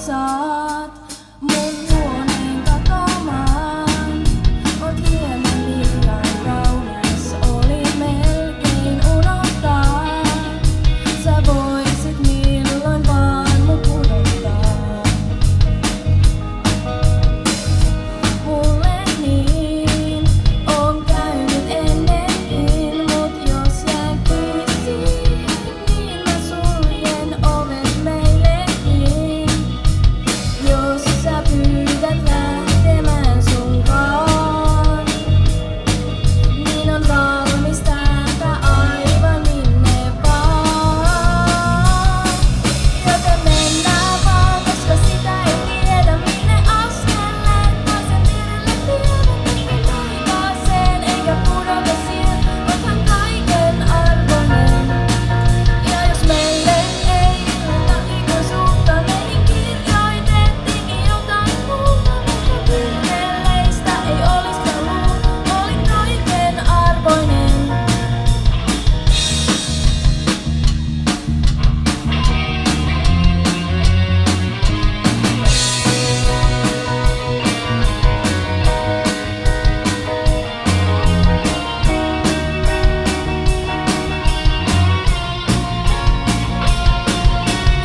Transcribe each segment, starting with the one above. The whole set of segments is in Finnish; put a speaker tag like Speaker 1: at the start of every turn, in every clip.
Speaker 1: saat mun huoneen katoamaan. Oot hieman liian kaunis, oli melkein unohtaa. Sä voisit milloin vaan mut pudottaa. Mulle niin on käynyt ennenkin, mut jos jää kiinni, niin mä suljen ovet meillekin. Jos sä pyydät lähtemään sunkaan, niin on valmis täältä aivan minne vaan. Joten mennään vaan, koska sitä ei tiedä minne askeleet. Toisen vierelle vievät taivaaseen, eikä pudota siihen, oothan kaiken arvoinen. Ja jos meille ei yllätä ikuisuutta, meihin kirjoitettiinkin jotain muuta, mutta kyyneleistä ei olis paluu, olin kaiken arvoinen.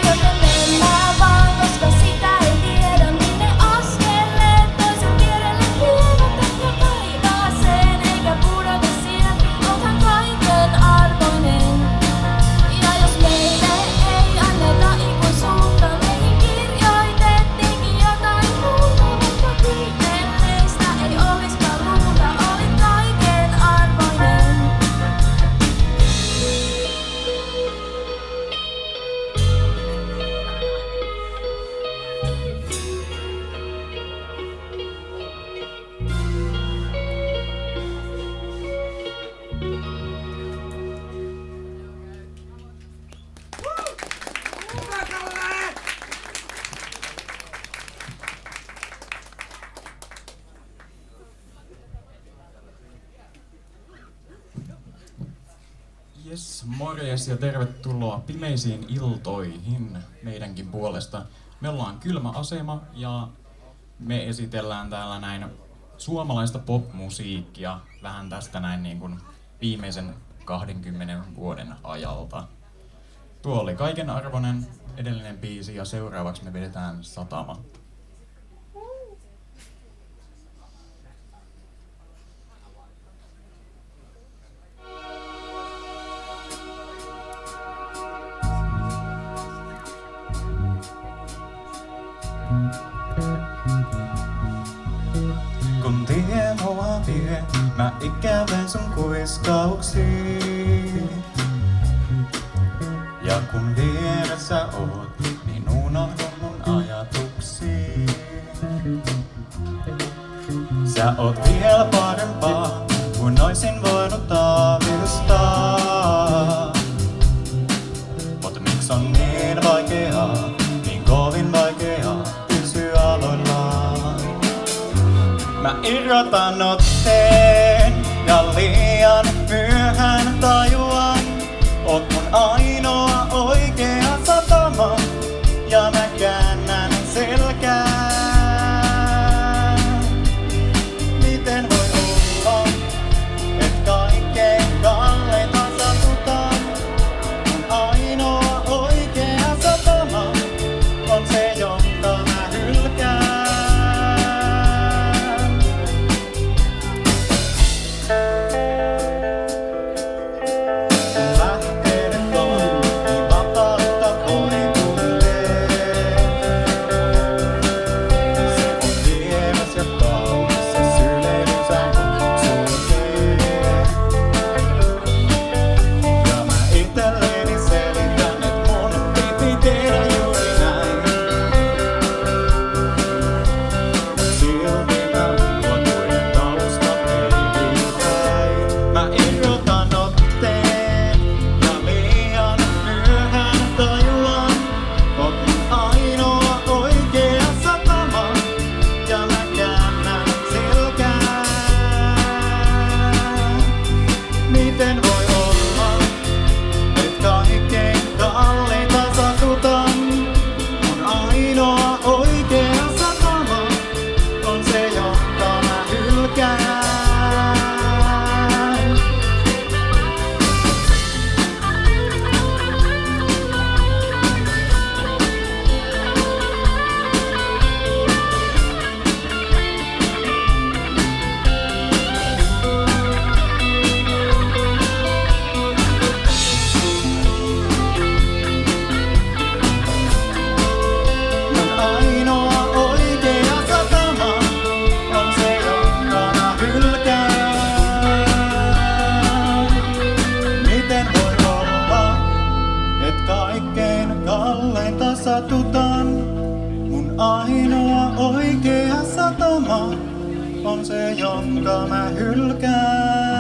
Speaker 1: Joten mennään vaan, koska sitä ei tiedä minne askeleet. Toisen vierelle vievät ehkä taivaaseen, eikä pudota siihen, oothan kaiken arvoinen. Ja jos meille ei anneta ikuisuutta, meihin kirjoitettiinkin jotain muuta, mutta kyyneleistä ei olis paluuta, olin kaiken arvoinen.
Speaker 2: Jes, morjes ja tervetuloa pimeisiin iltoihin meidänkin puolesta. Me ollaan Kylmä Asema ja me esitellään täällä näin suomalaista popmusiikkia vähän tästä näin niin kuin viimeisen 20 vuoden ajalta. Tuo oli kaiken arvoinen edellinen biisi ja seuraavaksi me vedetään Satama.
Speaker 3: Kun tie mua vie, mä ikävän sun kuiskauksiin. Ja kun vieressä oot, niin unohdun mun ajatuksiin. Sä oot vielä parempaa, kuin oisin voinut aavistaa. Mut miks on niin vaikeaa, niin kovin vaikeaa pysyä aloillaan? Mä irrotan otteen ja liian myöhään tajuan. Oot mun ainoa oikea satama ja mä käännän selkää. Miten voi olla, et kaikkein kalleinta satutaan? Mun ainoa oikea satama on se, jonka mä hylkään. Lähteet on on se, jonka mä hylkään.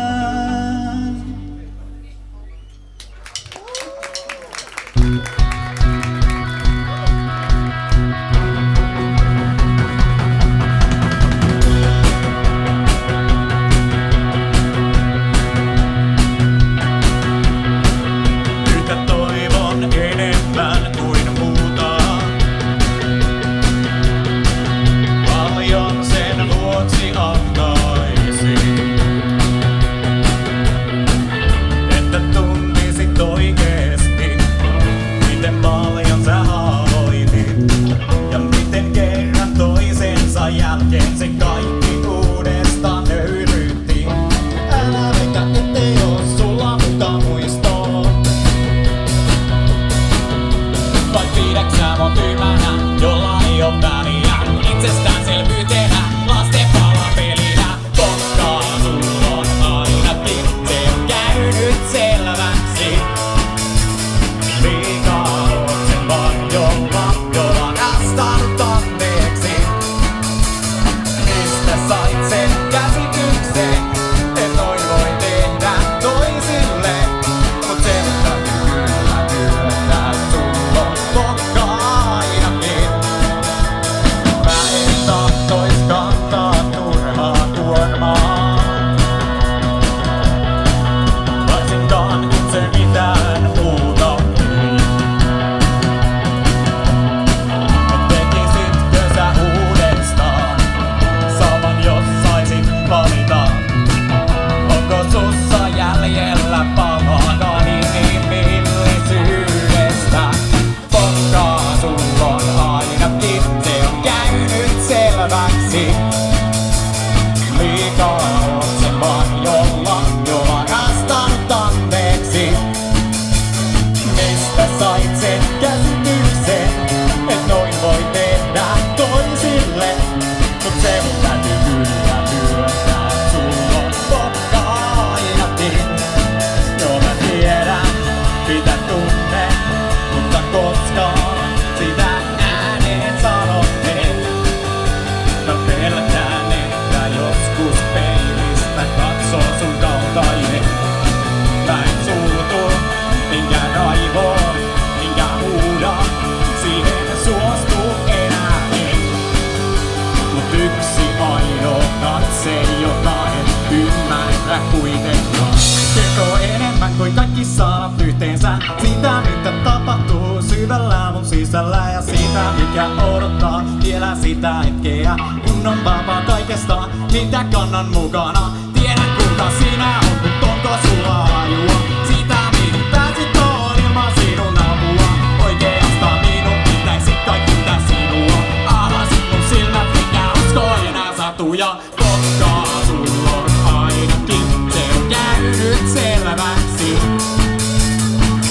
Speaker 4: Sitä, mitä tapahtuu syvällä mun sisällä ja sitä, mikä odottaa vielä sitä hetkeä, kun on vapaa kaikesta, mitä kannan mukana. Tiedän kuinka sinä oot, mut onko sulla hajua siitä, mihin pääsit on ilman sinun apua. Oikeastaan minun pitäisi kaikki tää sinua. Avasit mun silmät, minä usko enää satuja. Koska sulla on ainakin se on käynyt selväksi.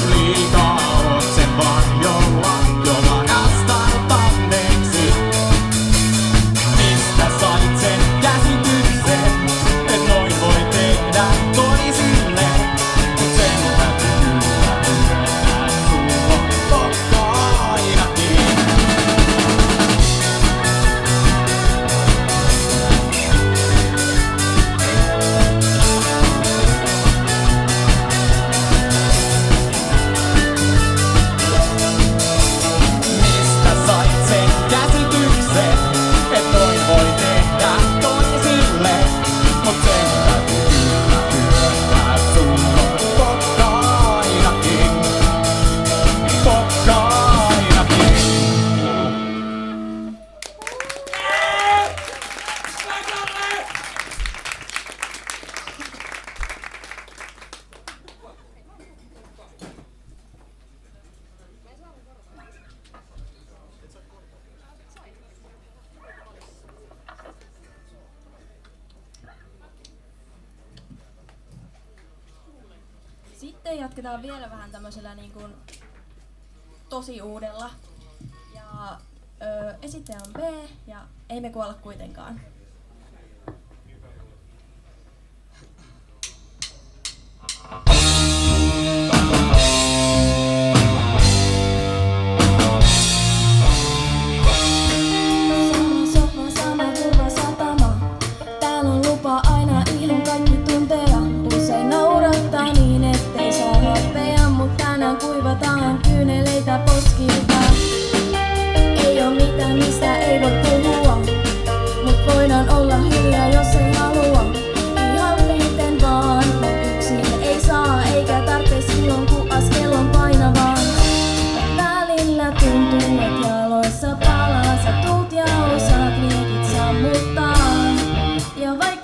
Speaker 4: Liikaa oot sen varjolla, jo varastanut anteeksi. Mistä sait sen käsityksen, et noin voi tehdä toisille? Mut sen täytyy kyllä myöntää, sulla on totta ainakin. Mistä sait sen käsityksen, et noin voi tehdä toisille? Mut sen täytyy kyllä myöntää, sulla on totta ainakin. Totta ainakin.
Speaker 1: Sitten jatketaan vielä vähän tämmöisellä niin kuin tosi uudella. Ja esittäjä on B ja Ei me kuolla kuitenkaan.
Speaker 5: Sama sohva, sama turva, satama. Täällä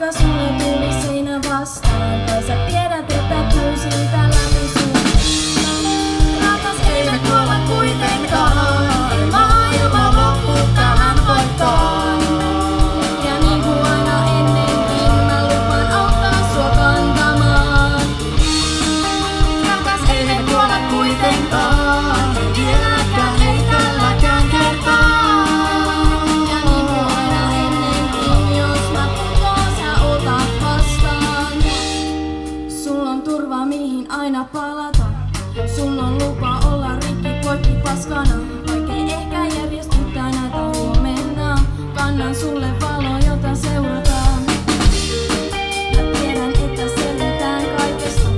Speaker 1: vaikka sulle tuli seinä vastaan, kai sä tiedät, että tuu siitä läpi sun. Rakas, ei me kuolla kuitenkaan, maailma loppu tähän voittaa. Ja niin kuin aina ennenkin, mä lupaan auttaa sua kantamaan. Rakas, ei me kuolla kuitenkaan, ei vieläkään, ei tälläkään kertaa. Ja niin kuin aina ennenkin, jos mä putoon, sä otat vastaan. Sulla on turva, mihin aina palata. Sulla on lupa olla rikki poikki paskana. Vaikkei ehkä järjesty tänään tai huomenna, kannan sulle valo, jota seurataan. Mä tiedän, että selvitään kaikesta,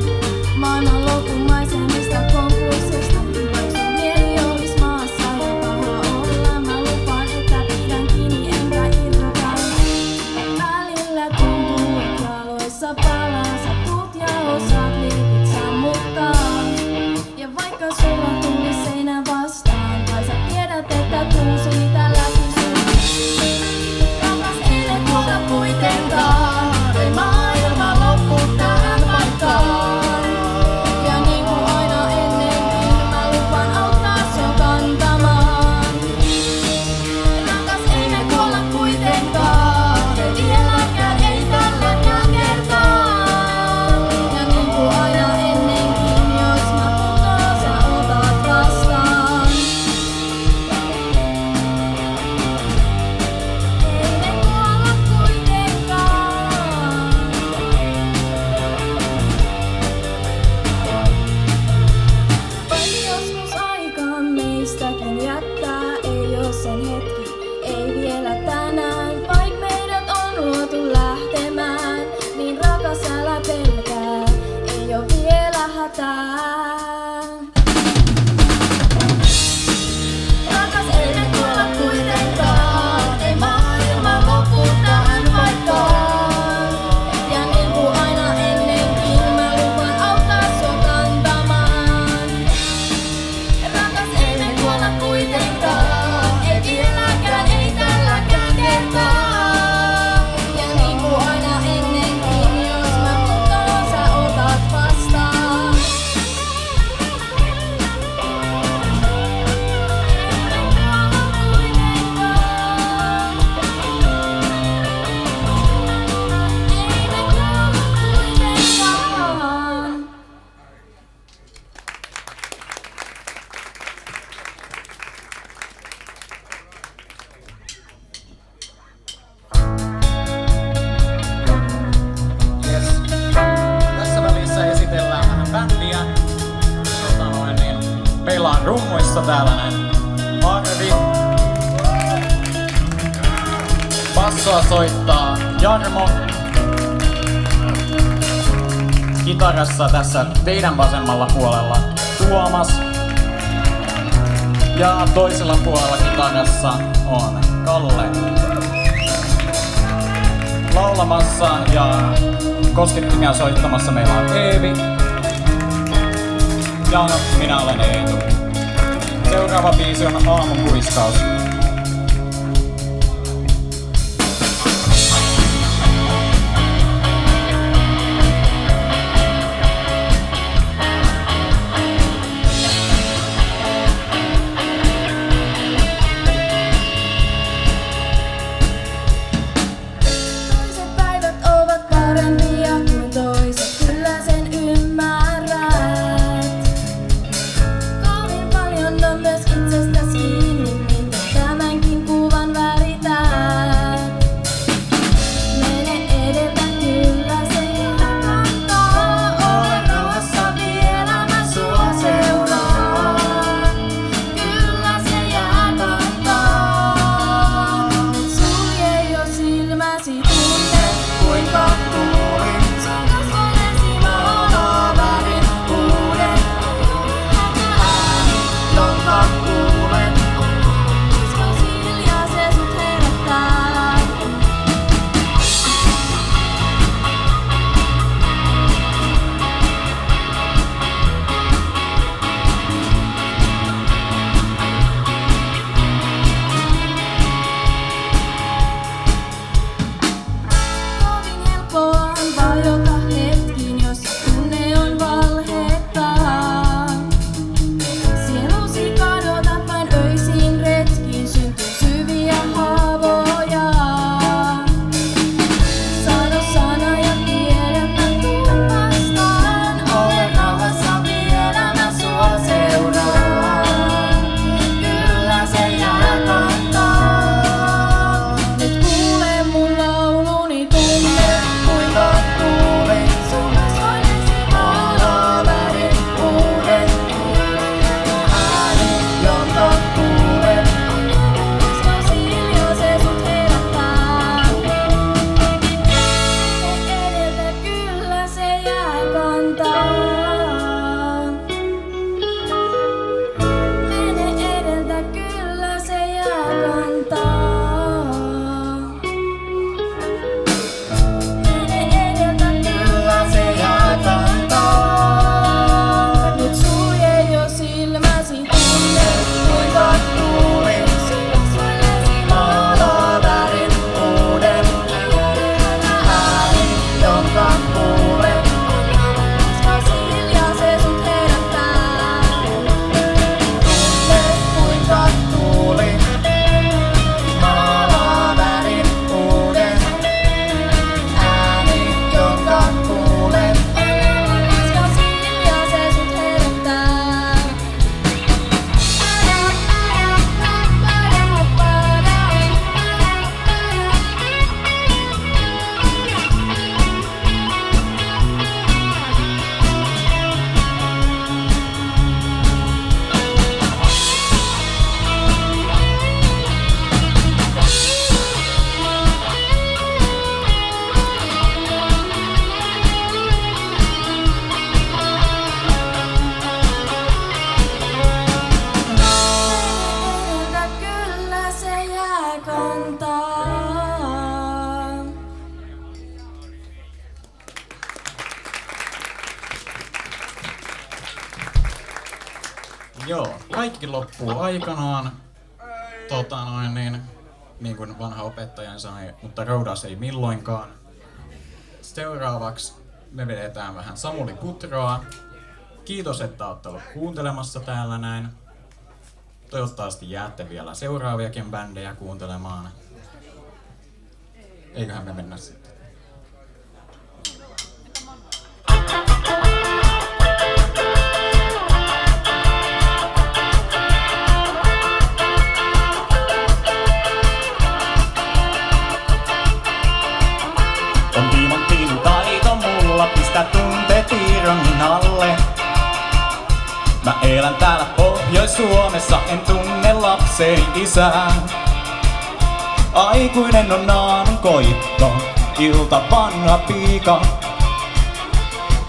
Speaker 1: maailman lopumaisemista konkurssista. Vaikka sun mieli olis maassa ja paha olla, mä lupaan, että pidän kiinni enkä irrota. Välillä tuntuu, että jaloissa palaa, sä tuut ja osaat liikit sammuttaa. Ja vaikka sulla tuli seinä vastaan, kai sä tiedät, että tuu siitä läpi sun. Rakas, ei me kuolla kuitenkaan, ei maailma loppu tähän paikkaan. Ja niin kuin aina ennenkin, mä lupaan auttaa sua kantamaan. Rakas, ei me kuolla kuitenkaan, ei vieläkään, ei tälläkään kertaa. Ja niin kuin aina ennenkin, jos mä putoon, sä otat vastaan. Ei me kuolla kuitenkaan. Vaikka joskus aikaan meistäkin jättää, ei oo sen hetki, ei vielä tänään. Vaik meidät on luotu lähtemään, niin rakas älä pelkää, ei oo vielä hätää. Rakas, ei me kuolla kuitenkaan, ei maailma loppu tähän paikkaan. Ja niin kuin aina ennenkin, mä lupaan auttaa sua kantamaan. Rakas, ei me kuolla kuitenkaan, ei vieläkään, ei tälläkään kertaa. Ja niin kuin aina ennenkin, jos mä putoon, sä otat vastaan.
Speaker 4: Yes. Tässä välissä esitellään vähän bändiä. Meillä on rummuissa täällä näin Arvi. Bassoa soittaa Jarmo. Kitarassa tässä teidän vasemmalla puolella Tuomas. Ja toisella puolella kitarassa on Kalle. Laulamassa ja koskettimia soittamassa meillä on Eevi. Ja minä olen Eetu. Seuraava biisi on Aamukuiskaus.
Speaker 1: Toiset päivät ovat parempia kuin toiset, kyllä sen ymmärrät. Kovin paljon on myös itsestäsi kiinni, mitä
Speaker 2: Joo, kaikki loppuu aikanaan. Niin kuin vanha opettaja sanoi, mutta roudas ei milloinkaan. Seuraavaksi me vedetään vähän Samuli Putroa. Kiitos, että olette olleet kuuntelemassa täällä näin. Toivottavasti jäätte vielä seuraaviakin bändejä kuuntelemaan. Eiköhän me mennä sitten.
Speaker 4: On timanttiin taito mulla, pistää tunteet irrongin alle. Mä elän täällä Pohjois-Suomessa, en tunne lapseni isää. Aikuinen on aamun koitto, ilta vanha piika.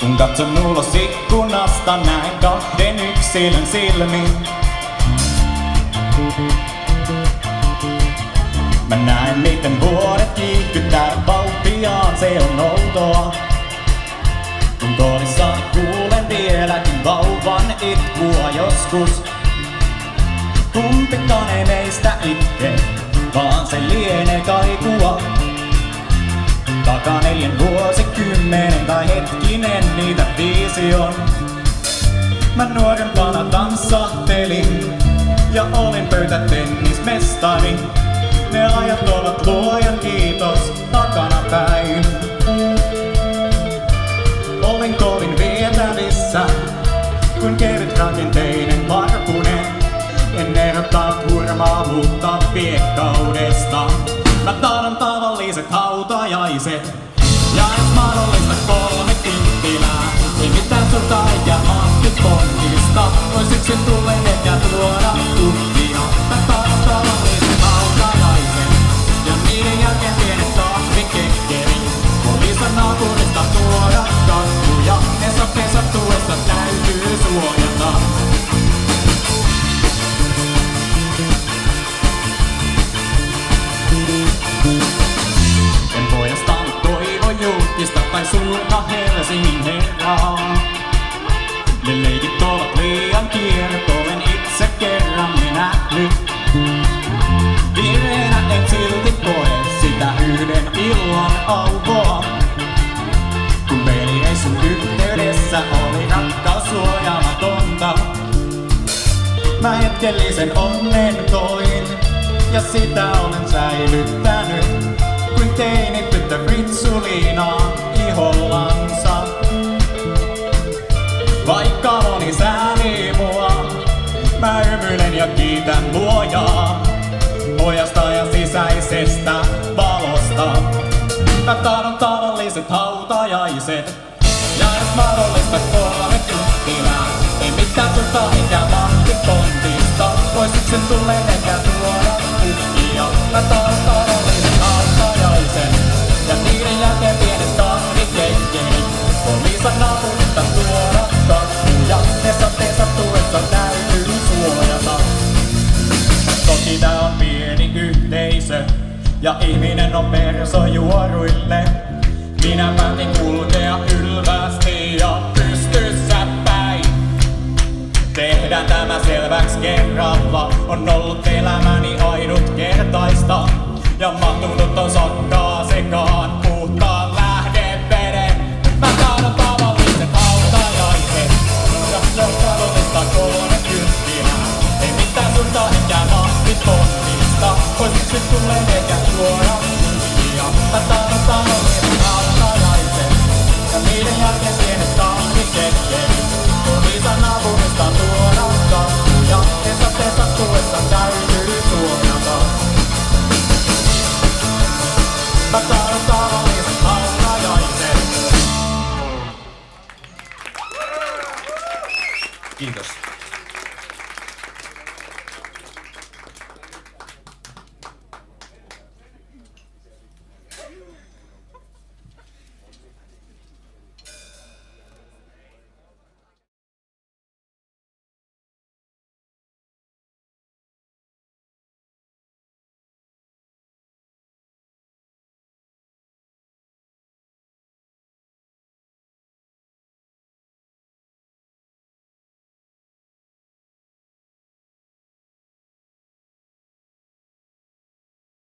Speaker 4: Kun katson ulos ikkunasta, näen kahden yksilön silmin. Mä näen miten vuodet kiihkyttää vauhtiaan, se on outoa. Kun kodissaan kuulen vieläkin vauvan itkua joskus. Kumpikaan ei meistä itke, vaan se lienee kaikua. Takaa 4 vuosikymmenen tai hetkinen niitä 5 on. Mä nuorempana tanssahtelin ja olin pöytätennismestari. Ne ajat ovat luojan kiitos takana päin. Olin kovin vietävissä, kuin kevyt rakenteinen varpunen. En erottanut hurmaavuutta viekkaudesta. Mä tahdon tavalliset hautajaiset, ja jos mahdollista 3 kynttilää. Ei mitään sota eikä mahtispondista, voi syksyn tulleen ehkä tuoda uhkia. Mä tahdon tavalliset hautajaiset, ja niiden jälkeen pienet kahvikekkerit. Poliisan naapurista tuoda kakkuja, ne sattuessa täytyy suojata. En pojastani toivo julkista tai suurta Helsingin herraa. Ne leikit ovat liian kierrot, olen itse kerran ne nähnyt. Vireenä en silti koe sitä yhden illan aukoa. Kun pelireissun yhteydessä oli rakkaus suojaamatonta. Mä hetkellisen onnen koin, ja sitä olen säilyttänyt. Kuin teini tyttö Fritsuliinaa ihollansa. Vaikka moni sääli mua, mä hymyilen ja kiitän luojaa. Pojasta ja sisäisestä valosta. Mä tahdon tavalliset hautajaiset, ja jos mahdollista 3 kynttilää. Ei mitään sota eikä mahtipontista, voi syksyn tulleen eikä tuoda uhkia. Mä tahdon tavalliset hautajaiset, ja niiden jälkeen pienet kahvikekkerit. Poliisan naapurista tuoda kakkuja, ne sattuessa täytyy suojata. Toki tää on pieni yhteisö, ja ihminen on perso juoruille. Minä päätin kulkea ylvästi ja pystyssä päin. Tehdään tämä selväks kerralla, on ollut elämäni ainutkertaista. Ja mahtunut on sottaa sekaan puhtaan lähdeveden. Mä tahdon tavalliset hautajaiset, ja jos mahdollista 3 kynttilää. Ei mitään surta eikä mahtipontista, voi syksyn tulleen eikä tuoda uhkia. Mä tahdon tavalliset hautajaiset, ja niiden jälkeen pienet kahvikekkerit. Poliisan naapurista tuoda kakkuja, ne sattuessa täytyy suojata. Mä